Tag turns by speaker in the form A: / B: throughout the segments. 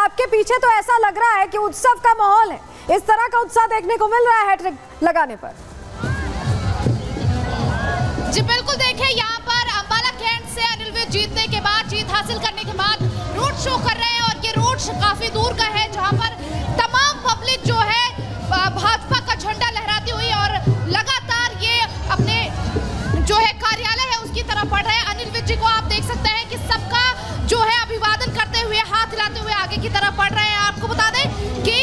A: आपके पीछे तो ऐसा लग रहा है कि उत्सव का माहौल है, इस तरह का उत्साह देखने को मिल रहा है हैट्रिक लगाने पर।
B: जी बिल्कुल, देखिए यहाँ पर अंबाला कैंट से अनिल विज जीतने के बाद, जीत हासिल करने के बाद रोड शो कर रहे हैं और ये रोड काफी दूर का है जहाँ पर तमाम पब्लिक जो है भाजपा का झंडा लहराती हुई और लगातार ये अपने जो है कार्यालय है उसकी तरफ बढ़ रहे हैं। अनिल विज जी को आप देख सकते हैं कि सबका जो है अभिवादन करते हुए, हाथ हिलाते हुए आगे की तरफ बढ़ रहे हैं। आपको बता दें कि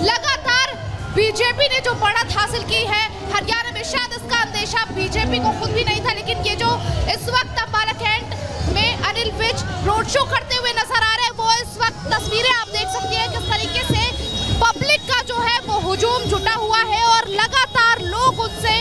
B: लगातार बीजेपी ने जो बढ़त हासिल की है हरियाणा में, शायद इसका अंदेशा बीजेपी को खुद भी नहीं था, लेकिन ये जो इस वक्त अंबाला कैंट में अनिल विज रोड शो करते हुए नजर आ रहे हैं, वो इस वक्त तस्वीरें आप देख सकती हैं किस तरीके से पब्लिक का जो है वो हुजूम जुटा हुआ है और लगातार लोग उनसे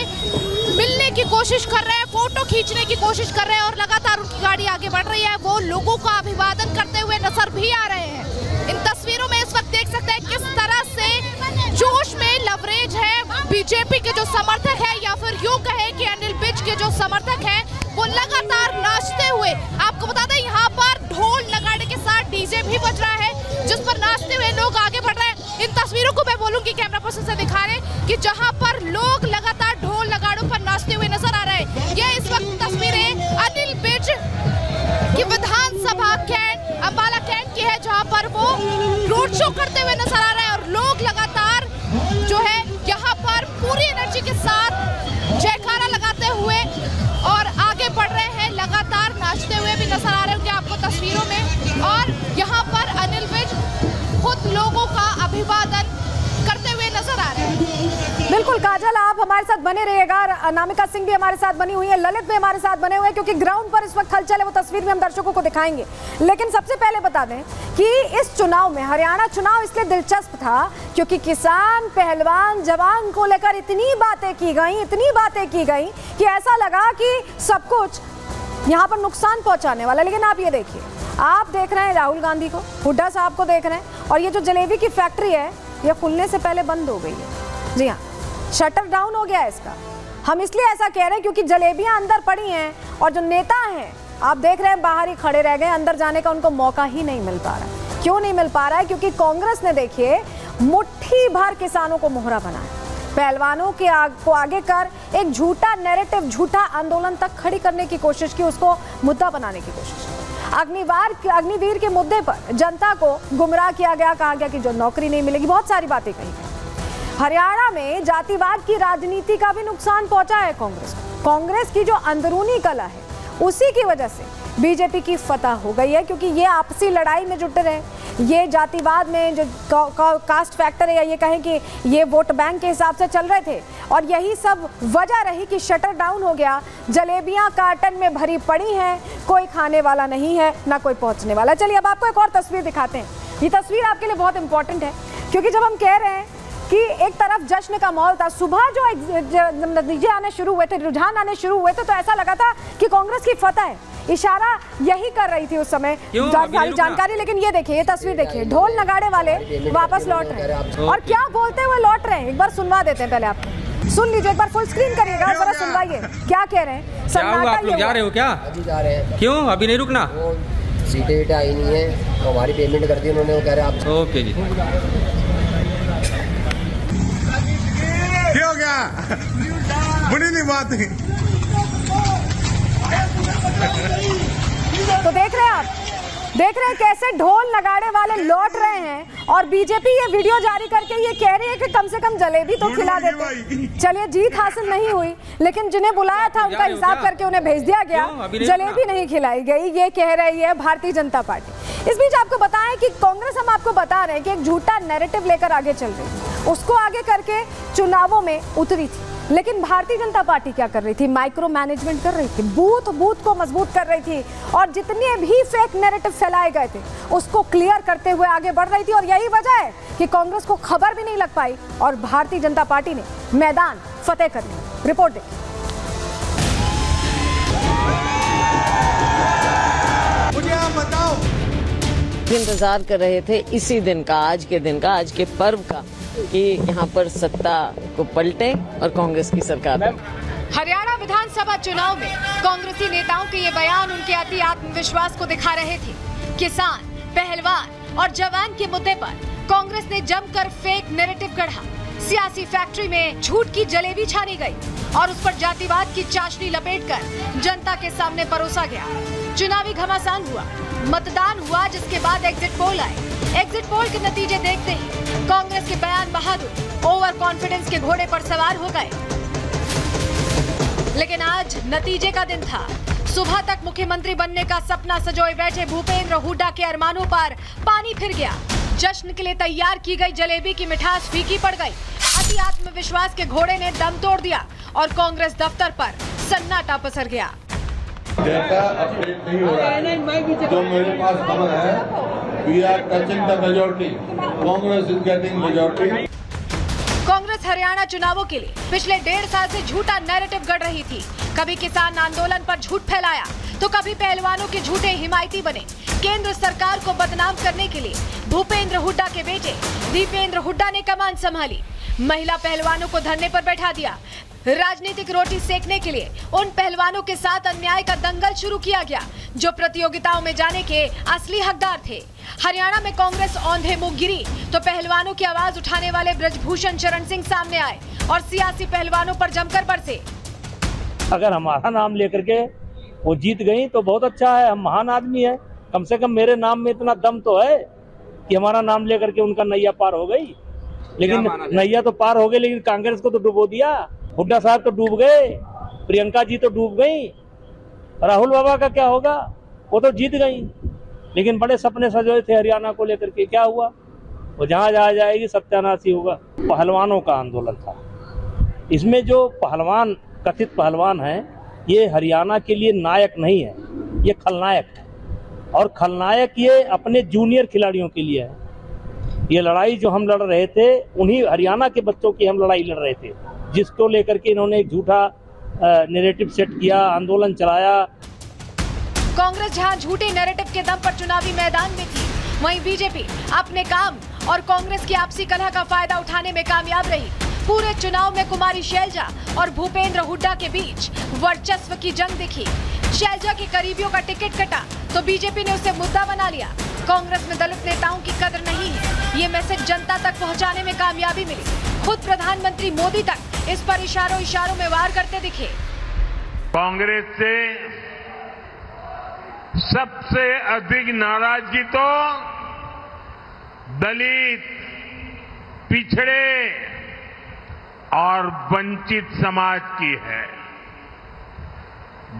B: मिलने की कोशिश कर रहे हैं, फोटो खींचने की कोशिश कर रहे हैं और लगातार उनकी गाड़ी आगे बढ़ रही है। वो लोगों का अभिवादन करते हुए नजर भी आ रहे हैं। इन तस्वीरों में इस वक्त देख सकते हैं किस तरह से जोश में लवरेज है बीजेपी के जो समर्थक है, या फिर यूं कहे कि अनिल विज के जो समर्थक है वो लगातार नाचते हुए। आपको बता दें यहाँ पर ढोल नगाड़े के साथ डीजे भी बज रहा है जिस पर नाचते हुए लोग आगे बढ़ रहे हैं। इन तस्वीरों को मैं बोलूंगी कैमरा पर्सन से दिखा रहे कि जहाँ पर लोग लगातार ढोल नगाड़ों पर नाचते हुए नजर आ रहे हैं। ये इस वक्त तस्वीरें अनिल विज की विधानसभा कैंट, अंबाला कैंट की है जहाँ पर वो रोड शो करते हुए नजर आ रहे हैं और लोग लगातार जो है यहाँ पर पूरी एनर्जी के साथ जयकारा लगाते हुए और आगे बढ़ रहे हैं, लगातार नाचते हुए भी नजर आ रहे होंगे आपको तस्वीरों में। और यहाँ पर अनिल विज खुद लोगों का अभिवादन करते हुए नजर आ रहे हैं।
A: बिल्कुल काजल, आप हमारे साथ बने रहिएगा। अनामिका सिंह भी हमारे साथ बनी हुई है, ललित भी हमारे साथ बने हुए हैं, क्योंकि ग्राउंड पर इस वक्त हलचल है, वो तस्वीर में हम दर्शकों को दिखाएंगे। लेकिन सबसे पहले बता दें कि इस चुनाव में, हरियाणा चुनाव इसलिए दिलचस्प था क्योंकि किसान, पहलवान, जवान को लेकर इतनी बातें की गई कि ऐसा लगा कि सब कुछ यहाँ पर नुकसान पहुंचाने वाला। लेकिन आप ये देखिए, आप देख रहे हैं राहुल गांधी को, हुड्डा साहब को देख रहे हैं, और ये जो जलेबी की फैक्ट्री है ये खुलने से पहले बंद हो गई है। जी हाँ, शटर डाउन हो गया है इसका। हम इसलिए ऐसा कह रहे हैं क्योंकि जलेबियां अंदर पड़ी हैं और जो नेता हैं आप देख रहे हैं बाहर ही खड़े रह गए, अंदर जाने का उनको मौका ही नहीं मिल पा रहा है। क्यों नहीं मिल पा रहा है? क्योंकि कांग्रेस ने देखिए मुट्ठी भर किसानों को मोहरा बनाया, पहलवानों के को आगे कर एक झूठा नैरेटिव, झूठा आंदोलन तक खड़ी करने की कोशिश की, उसको मुद्दा बनाने की कोशिश की। अग्निवीर के मुद्दे पर जनता को गुमराह किया गया, कहा गया कि जो नौकरी नहीं मिलेगी, बहुत सारी बातें कही गई। हरियाणा में जातिवाद की राजनीति का भी नुकसान पहुंचा है कांग्रेस को। कांग्रेस की जो अंदरूनी कला है उसी की वजह से बीजेपी की फतह हो गई है, क्योंकि ये आपसी लड़ाई में जुटे रहे, ये जातिवाद में जो कास्ट फैक्टर है, या ये कहें कि ये वोट बैंक के हिसाब से चल रहे थे, और यही सब वजह रही कि शटर डाउन हो गया। जलेबियां कार्टन में भरी पड़ी हैं, कोई खाने वाला नहीं है, ना कोई पहुंचने वाला। चलिए अब आपको एक और तस्वीर दिखाते हैं। ये तस्वीर आपके लिए बहुत इंपॉर्टेंट है, क्योंकि जब हम कह रहे हैं कि एक तरफ जश्न का माहौल था, सुबह जो नतीजे आने शुरू हुए थे, रुझान आने शुरू हुए थे, तो ऐसा लगा था कि कांग्रेस की फतह है। इशारा यही कर रही थी उस समय सारी जानकारी। लेकिन ये देखिए, ये तस्वीर देखिए, ढोल नगाड़े वाले वापस लौट रहे हैं और क्या बोलते हुए लौट रहे हैं, एक बार सुनवा देते हैं। पहले आपको सुन लीजिए, एक बार फुल स्क्रीन करिएगा, जरा सुनवाइए क्या कह रहे हैं।
C: आप लोग जा रहे हो क्या?
D: अभी जा रहे हैं।
C: क्यों अभी नहीं रुकना?
D: सीटें वीटें आई नहीं है, तो हमारी पेमेंट कर दी उन्होंने, वो कह रहे आप।
C: ओके जी।
E: क्या हो गया? बुरी नहीं बात है।
A: तो देख रहे हैं कैसे ढोल नगाड़े वाले लौट रहे हैं, और बीजेपी ये वीडियो जारी करके ये कह रही है कि कम से कम जलेबी तो खिला देते। चलिए, जीत हासिल नहीं हुई, लेकिन जिन्हें बुलाया था उनका हिसाब करके उन्हें भेज दिया गया, जलेबी नहीं खिलाई गई, ये कह रही है भारतीय जनता पार्टी। इस बीच आपको बताएं कि कांग्रेस, हम आपको बता रहे हैं कि एक झूठा नैरेटिव लेकर आगे चल रही है, उसको आगे करके चुनावों में उतरी थी। लेकिन भारतीय जनता पार्टी क्या कर रही थी? माइक्रो मैनेजमेंट कर रही थी, बूथ को मजबूत कर रही थी, और जितने भी फेक नैरेटिव फैलाए गए थे उसको क्लियर करते हुए आगे बढ़ रही थी। और यही वजह है कि कांग्रेस को खबर भी नहीं लग पाई और भारतीय जनता पार्टी ने मैदान फतेह कर लिया। रिपोर्ट देखिए।
E: मुझे आप बताओ,
F: इंतजार कर रहे थे इसी दिन का, आज के दिन का, आज के पर्व का, कि यहाँ पर सत्ता को पलटे और कांग्रेस की सरकार।
B: हरियाणा विधानसभा चुनाव में कांग्रेसी नेताओं के ये बयान उनके अति आत्मविश्वास को दिखा रहे थे। किसान, पहलवान,
A: और जवान के मुद्दे पर कांग्रेस ने जमकर फेक नैरेटिव गढ़ा। सियासी फैक्ट्री में झूठ की जलेबी छानी गई और उस पर जातिवाद की चाशनी लपेटकर जनता के सामने परोसा गया। चुनावी घमासान हुआ, मतदान हुआ, जिसके बाद एग्जिट पोल आए। एग्जिट पोल के नतीजे देखते ही कांग्रेस के बयान बहादुर ओवर कॉन्फिडेंस के घोड़े पर सवार हो गए। लेकिन आज नतीजे का दिन था। सुबह तक मुख्यमंत्री बनने का सपना सजोए बैठे भूपेंद्र हुड्डा के अरमानों पर पानी फिर गया। जश्न के लिए तैयार की गई जलेबी की मिठास फीकी पड़ गई। अति आत्मविश्वास के घोड़े ने दम तोड़ दिया और कांग्रेस दफ्तर पर सन्नाटा पसर गया।
G: डेटा अपडेट नहीं हो रहा है। जो मेरे पास खबर है, we are touching the majority, Congress is getting majority.
A: Congress Haryana चुनावों के लिए पिछले 1.5 साल से झूठा नैरेटिव गढ़ रही थी। कभी किसान आंदोलन पर झूठ फैलाया तो कभी पहलवानों के झूठे हिमायती बने। केंद्र सरकार को बदनाम करने के लिए भूपेंद्र हुड्डा के बेटे दीपेंद्र हुड्डा ने कमान संभाली। महिला पहलवानों को धरने पर बैठा दिया। राजनीतिक रोटी सेकने के लिए उन पहलवानों के साथ अन्याय का दंगल शुरू किया गया जो प्रतियोगिताओं में जाने के असली हकदार थे। हरियाणा में कांग्रेस औंधे मुंह गिरी तो पहलवानों की आवाज उठाने वाले ब्रजभूषण शरण सिंह सामने आए और सियासी पहलवानों पर जमकर बरसे।
H: अगर हमारा नाम लेकर के वो जीत गई तो बहुत अच्छा है, हम महान आदमी है। कम से कम मेरे नाम में इतना दम तो है कि हमारा नाम लेकर के उनका नैया पार हो गई। लेकिन नैया तो पार हो गई, लेकिन कांग्रेस को तो डुबो दिया। हुड्डा साहब तो डूब गए, प्रियंका जी तो डूब गई, राहुल बाबा का क्या होगा? वो तो जीत गई, लेकिन बड़े सपने सजोए थे हरियाणा को लेकर के। क्या हुआ? वो जहाँ जहाँ जाएगी सत्यानाश ही होगा। पहलवानों का आंदोलन था। इसमें जो पहलवान, कथित पहलवान है, ये हरियाणा के लिए नायक नहीं है, ये खलनायक है। और खलनायक ये अपने जूनियर खिलाड़ियों के लिए है। ये लड़ाई जो हम लड़ रहे थे, उन्हीं हरियाणा के बच्चों की हम लड़ाई लड़ रहे थे, जिसको लेकर के इन्होंने एक झूठा नैरेटिव सेट किया, आंदोलन चलाया।
A: कांग्रेस जहां झूठे नैरेटिव के दम पर चुनावी मैदान में थी, वहीं बीजेपी अपने काम और कांग्रेस की आपसी कलह का फायदा उठाने में कामयाब रही। पूरे चुनाव में कुमारी शैलजा और भूपेंद्र हुड्डा के बीच वर्चस्व की जंग दिखी। शैलजा के करीबियों का टिकट कटा तो बीजेपी ने उसे मुद्दा बना लिया। कांग्रेस में दलित नेताओं की कदर नहीं है, ये मैसेज जनता तक पहुंचाने में कामयाबी मिली। खुद प्रधानमंत्री मोदी तक इस पर इशारों में वार करते दिखे।
G: कांग्रेस से सबसे अधिक नाराजगी तो दलित, पिछड़े और वंचित समाज की है।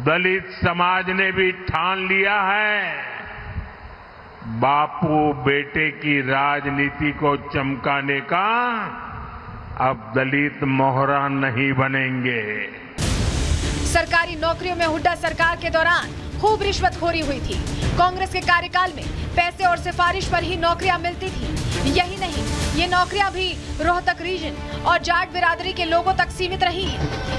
G: दलित समाज ने भी ठान लिया है, बापू बेटे की राजनीति को चमकाने का अब दलित मोहरा नहीं बनेंगे।
A: सरकारी नौकरियों में हुड्डा सरकार के दौरान खूब रिश्वतखोरी हुई थी। कांग्रेस के कार्यकाल में पैसे और सिफारिश पर ही नौकरियां मिलती थी। यही नहीं, ये नौकरियां भी रोहतक रीजन और जाट बिरादरी के लोगों तक सीमित रही।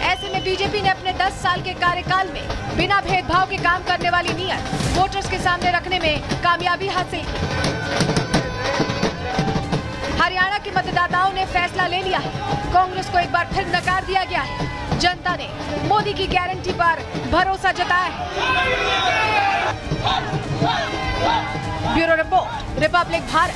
A: ऐसे में बीजेपी ने अपने 10 साल के कार्यकाल में बिना भेदभाव के काम करने वाली नीयत वोटर्स के सामने रखने में कामयाबी हासिल की। हरियाणा के मतदाताओं ने फैसला ले लिया है। कांग्रेस को एक बार फिर नकार दिया गया है। जनता ने मोदी की गारंटी पर भरोसा जताया है। Bureau report, Republic Bharat.